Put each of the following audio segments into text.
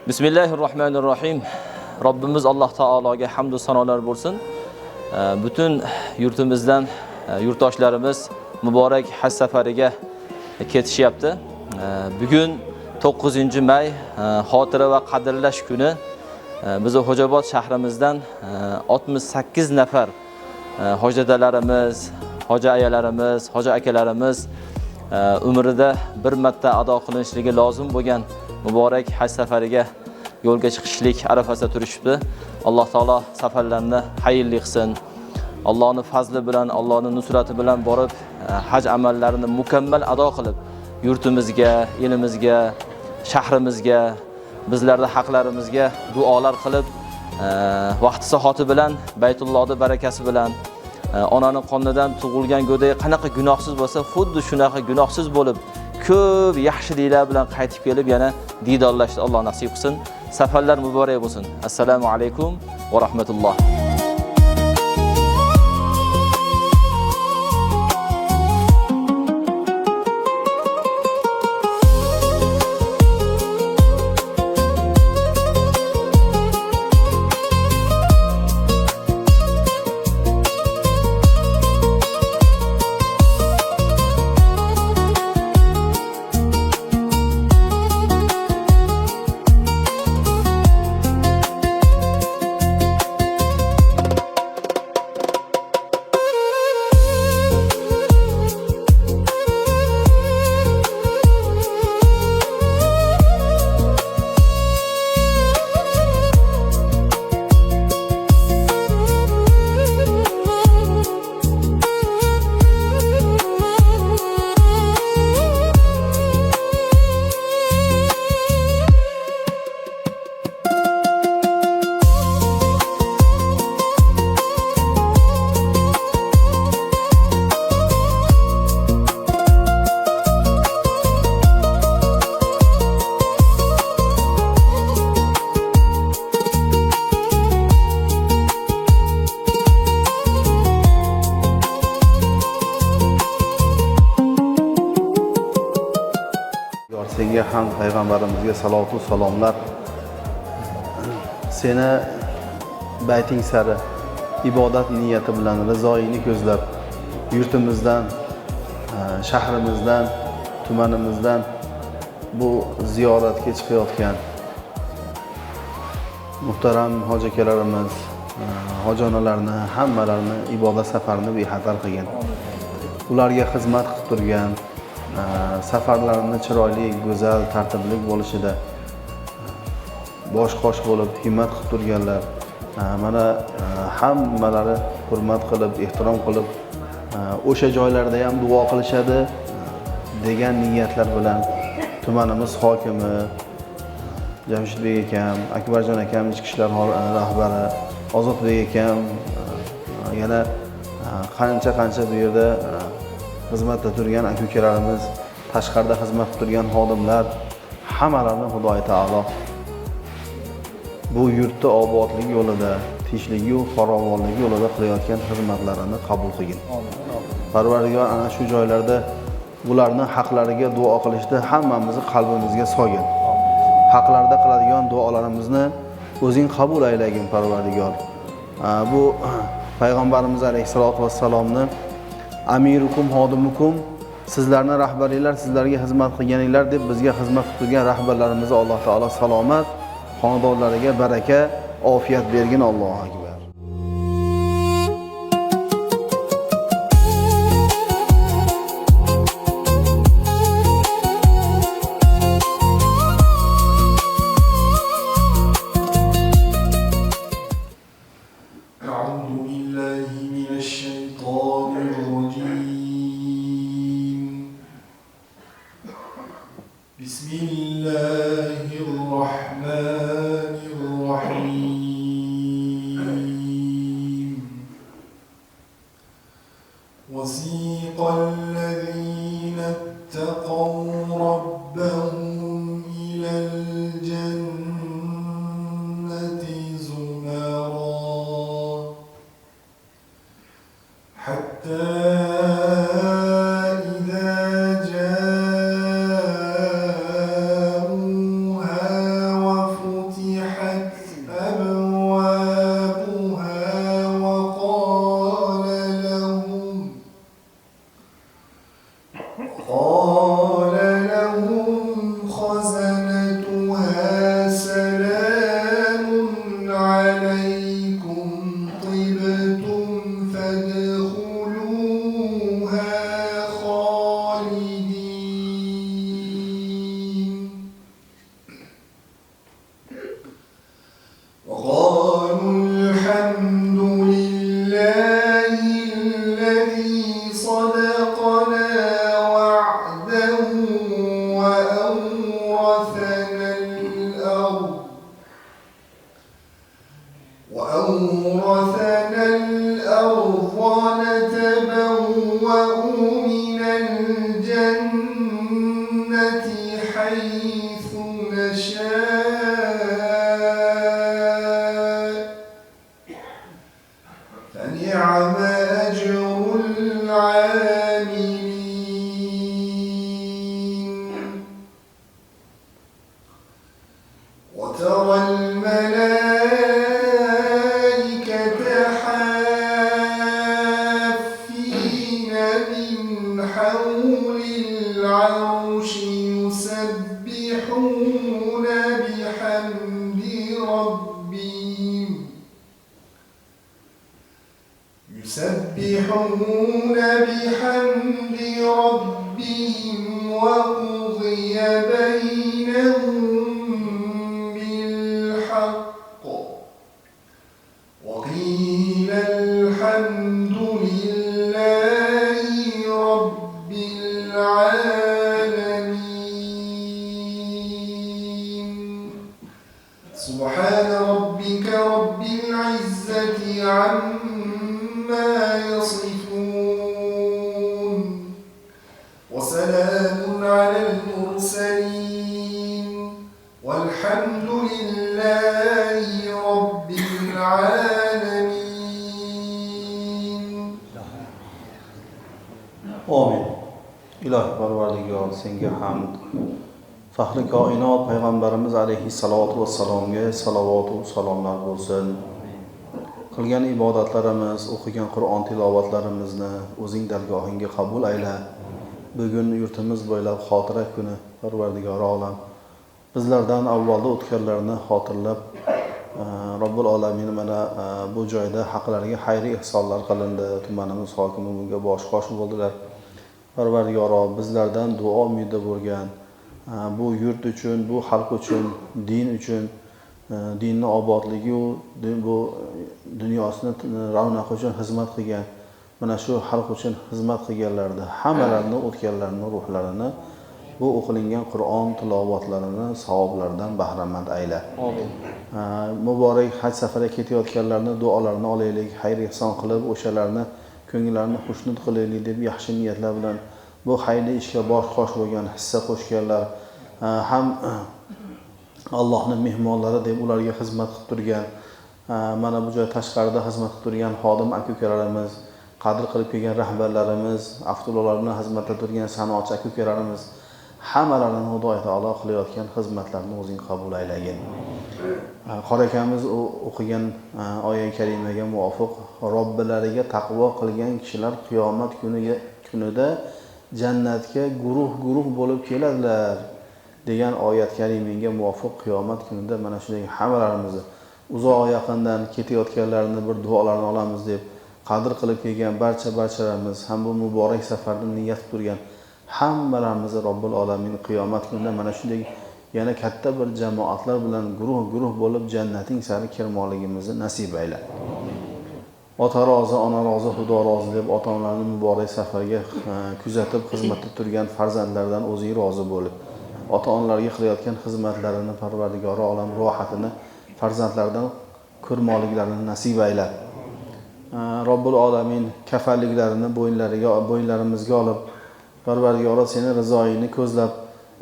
Bismillahirrohmanirrohim. Robbimiz Alloh taologa hamd va sanolar bo'lsin. Butun yurtimizdan yurtdoshlarimiz muborak haj safariga ketishyapti. Bugun 9-may xotira va qadrlash kuni. Biz Xo'jobod shahrimizdan 68 nafar hojidalarimiz, hoji ayalarimiz, hoji akalarimiz umrida bir marta ado qilinishligi lozim bo'lgan muborak haj safariga yo'lga chiqishlik arafasida turishibdi. Alloh taolo safarlarni xayrli qilsin. Allohning fazli bilan, Allohning nusrati bilan borib haj amallarini mukammal ado qilib, yurtimizga, elimizga, shahrimizga, bizlarda haqlarimizga duolar qilib, vaqti sohati bilan, Baytullohning barakasi bilan, onaning qonidan tug'ilgan go'dak qanaqa gunohsiz bo'lsa, xuddi shunaqa gunohsiz bo'lib, ko'p yaxshiliklar bilan qaytib kelib yana didorlashni Alloh nasib qilsin. Safarlar muborak bo'lsin. Assalomu alaykum va rahmatulloh. Senga ham payg'ambarimizga salatu salomlar. Seni bayting sari ibodat niyati bilan rizoyingni ko'zlab yurtimizdan, shahrimizdan, tumanimizdan bu ziyoratga chiqayotgan muhtaram hoji akalarimiz, hoji onalarni hammalarini ibodat safarini bexatar qilgan. Ularga xizmat qilib turgan, safarlarini chiroyli, go'zal, tartibli bo'lishida bosh-qosh bo'lib himmat qilib turganlar. Mana hammalari hurmat qilib, ehtirom qilib, o'sha joylarda ham duo qilishadi degan niyatlar bilan tumanimiz hokimi Jamshidbek akam, Akbarjon akam, ichki ishlar rahbari Ozodbek akam, yana qancha bu yerda xizmatda turgan aka-ukalarimiz, tashqarida xizmat qilib turgan xodimlar, hammalarini Xudoy taolo bu yurtda obodlik yo'lida, tinchligi va farovonligi yo'lida qilayotgan xizmatlarini qabul qilgin. Parvardigor ana shu joylarda ularning haqlariga duo qilishda hammamizni qalbimizga solgin. Haqlarda qiladigan duolarimizni o'zing qabul aylagin Parvardigor. Bu payg'ambarimiz alayhisolatu vassalomni amirukum xodimukum, sizlarning rahbariylar, sizlarga xizmat qilganinglar deb bizga xizmat qilib turgan rahbarlarimizni Alloh taolo salomat, xonadonlariga baraka, ofiyat bergin. Allohu akbar. وسيق الذين اتقوا ربهم إلى الجنة زمرا حتى إذا جاءوها وفتحت فنعم أجر العاملين وترى الملائكة حافين من حول العرش يسبحون بحمد ربهم وقضي بينهم بالحق وقيل الحمد لله رب العالمين سبحان ربك رب العزة عما يصفون وسلام على المرسلين والحمد لله رب العالمين Amin. İlahi Parvardigor senga hamd. Fahri koinot payg'ambarimiz alayhissalatu vassalomga salovat va salomlar bo'lsin. Qilgan ibodatlarimiz, o'qigan Qur'on tilovatlarimizni o'zing dargohingga qabul ayla. Bugun yurtimiz bo'ylab xotira kuni Parvardigor olam. Bizlardan avvalda o'tganlarni xotirlab Robbil alamin mana bu joyda haqlariga xayri ihsonlar qilindi. Tumanimiz hokimi bunga bosh bo'ldilar. Parvardigor bizlardan duo umidi bo'lgan bu yurt uchun, bu xalq uchun, din uchun, dinning obodligi bu dunyosini ravnaqi uchun xizmat qilgan, mana shu xalq uchun xizmat qilganlarni hammalarini o'tganlarning ruhlarini bu o'qilingan Qur'on tilovatlarini savoblaridan bahramand ayla. Amin. Muborak haj safariga ketayotganlarni duolarini olaylik, xayr ihson qilib o'shalarni ko'ngillarini xushnud qilaylik deb yaxshi niyatlar bilan bu xayrli ishga bosh bo'lgan, hissa qo'shganlar ham Allohning mehmonlari deb ularga xizmat qilib turgan, mana bu joy tashqarida xizmat qilib turgan xodim aka-ukalarimiz, qadr qilib kelgan rahbarlarimiz, avtolar bilan xizmatda turgan sanoatchi aka-ukalarimiz hammalarini Xudo taolo qilayotgan xizmatlarni o'zing qabul aylagin. Qori akamiz o'qigan oyat karimaga muvofiq Robbilariga taqvo qilgan kishilar qiyomat kunida jannatga guruh bo'lib keladilar degan oyat karimaga muvofiq qiyomat kunida mana shunday hammalarimizni uzoq yaqindan ketayotganlarni bir duolarini olamiz deb qadr qilib kelgan barchalarimiz ham bu muborak safarda niyat qilib turgan hammalarimizni Robbil alamin qiyomat kunida mana shunday yana katta bir jamoatlar bilan guruh bo'lib jannating sari kirmoqligimizni nasib ayla. Ota rozi, ona rozi, Xudo rozi deb ota-onalarni muborak safarga kuzatib xizmatda turgan farzandlardan o'zing rozi bo'lib, ota-onalarga qilayotgan xizmatlarini Parvardigor olam rohatini farzandlardan ko'rmoqliklarini nasib ayla. Robbil alamin kafalliklarini bo'ynlarimizga olib, Parvardigor seni rizoyingni ko'zlab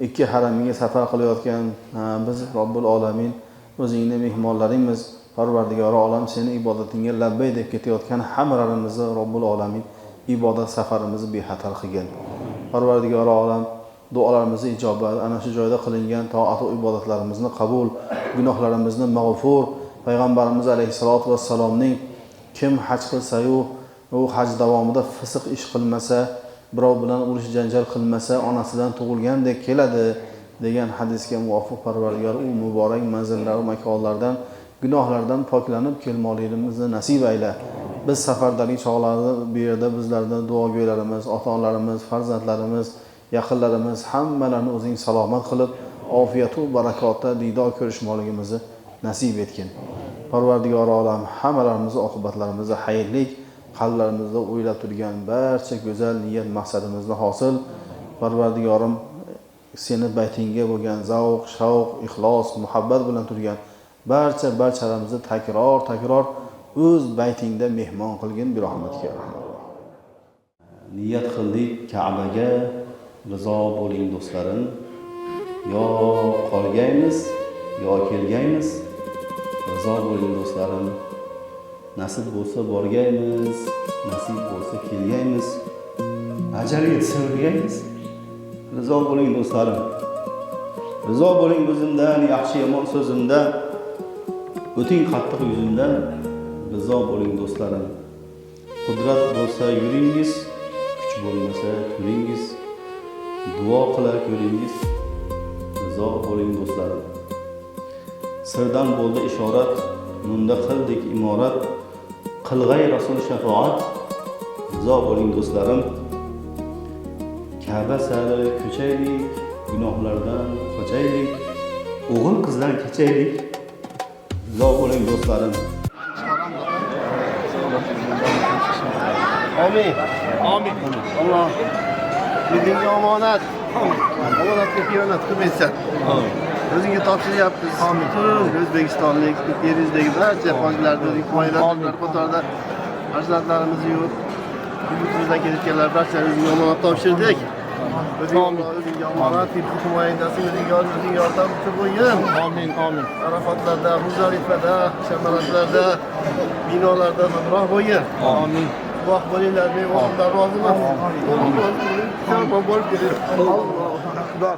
ikki haramiga safar qilayotgan biz Robbil alamin o'zingning mehmonlaringmiz. Parvardigor olam seni ibodatingga labbay deb ketayotgan hammalarimizni Robbil alamin ibodat safarimizni bexatar qilgin. Parvardigor olam duolarimizni ijobat, ana shu joyda qilingan toat va ibodatlarimizni qabul, gunohlarimizni mag'fur. Payg'ambarimiz alayhisolatu vassalomning kim haj qilsa-yu, u haj davomida fisq ish qilmasa, birov bilan urush janjal qilmasa, onasidan tug'ilgandek keladi degan hadisga muvofiq Parvardigor u muborak manzillar va makonlardan gunohlardan poklanib kelmoqligimizni nasib ayla. Biz safardagi chog'larda bu yerda bizlardan duogo'ylarimiz, ota-onalarimiz, farzandlarimiz, yaqinlarimiz hammalarini o'zing salomat qilib, ofiyat va barakotda diydor ko'rishmoqligimizni nasib etgin. Parvardigor olam hammalarimizni oqibatlarimizni xayrlik, qalblarimizda o'ylab turgan barcha go'zal niyat maqsadimizni hosil. Parvardigorim seni baytingga bo'lgan zavq, shavq, ixlos, muhabbat bilan turgan barchalarimizni takror o'z baytingda mehmon qilgin bi rahmatika. Niyat qildik Ka'baga, rizo bo'ling do'stlarim. Yo qolgaymiz, yo kelgaymiz. Rizo bo'ling do'stlarim. Nasib bo'lsa borgaymiz, nasib bo'lsa kelgaymiz. Ajal yetsa o'lgaymiz. Rizo bo'ling do'stlarim. Rizo bo'ling o'zimdan, yaxshi yomon so'zimdan, o'ting qattiq yuzimdan. Rizo bo'ling do'stlarim. Qudrat bo'lsa yuringiz, kuch bo'lmasa turingiz. Duo qilar ko'ringiz. Rizo bo'ling do'stlarim. Sirdan bo'ldi ishorat, munda qildik imorat. Qilg'ay rasul shafoat. Rizo bo'ling do'stlarim. Ka'ba sari ko'chaylik, gunohlardan qochaylik, o'g'il qizdan kechaylik. Rizo bo'ling do'stlarim. Amin. Amin. Allah dinga omonat. Omonatga xiyonat qilmaysan. O'zingga topshiryapmiz. Butun O'zbekistonlik, yer yuzidagi barcha hojilarni o'zing himoyalar qatorida farzandlarimiz yo'q. Yurtimizdan kelishganlar barchani o'zingga omonat topshirdik. O'zingga omonat, himoyangdasan, o'zing yordamchi bo'lgin. Amin, amin. Arafatlarda, Muzdalifada, shamarashlarda, binolarda hamroh bo'lgin. Amin. Vaqt bo'linglar, men o'zimdan roziman. Allohu akbar.